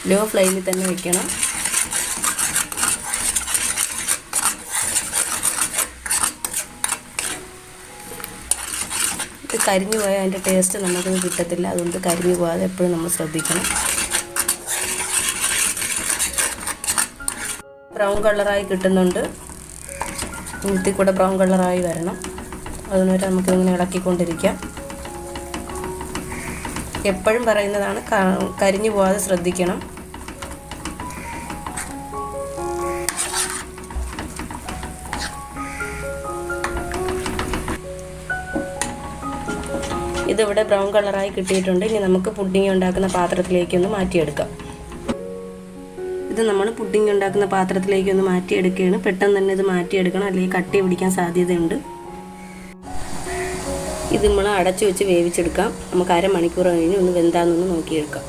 Law ഫ്ലെയിമിൽ തന്നെ വെക്കണം. ഇത് കരിഞ്ഞു പോയാൽ അതിൻ്റെ ടേസ്റ്റ് നമുക്ക് കിട്ടത്തില്ല. അതുകൊണ്ട് കരിഞ്ഞു പോകാതെ എപ്പോഴും നമ്മൾ ശ്രദ്ധിക്കണം. ബ്രൗൺ കളറായി കിട്ടുന്നുണ്ട്. ഇതിൽ കൂടെ ബ്രൗൺ കളറായി വരണം. അതിനുവരെ നമുക്കിങ്ങനെ ഇളക്കിക്കൊണ്ടിരിക്കാം. എപ്പോഴും പറയുന്നതാണ്, കരിഞ്ഞു പോകാതെ ശ്രദ്ധിക്കണം. ഇതിവിടെ ബ്രൗൺ കളറായി കിട്ടിയിട്ടുണ്ട്. ഇനി നമുക്ക് പുഡിംഗ് ഉണ്ടാക്കുന്ന പാത്രത്തിലേക്കൊന്ന് മാറ്റിയെടുക്കാം. ഇത് നമ്മൾ പുഡിംഗ് ഉണ്ടാക്കുന്ന പാത്രത്തിലേക്കൊന്ന് മാറ്റിയെടുക്കുകയാണ്. പെട്ടെന്ന് തന്നെ ഇത് മാറ്റിയെടുക്കണം, അല്ലെങ്കിൽ കട്ടി പിടിക്കാൻ സാധ്യതയുണ്ട്. ഇത് നമ്മൾ അടച്ചു വെച്ച് വേവിച്ചെടുക്കാം. നമുക്ക് അരമണിക്കൂർ കഴിഞ്ഞ് ഒന്ന് വെന്താന്നൊന്ന് നോക്കിയെടുക്കാം.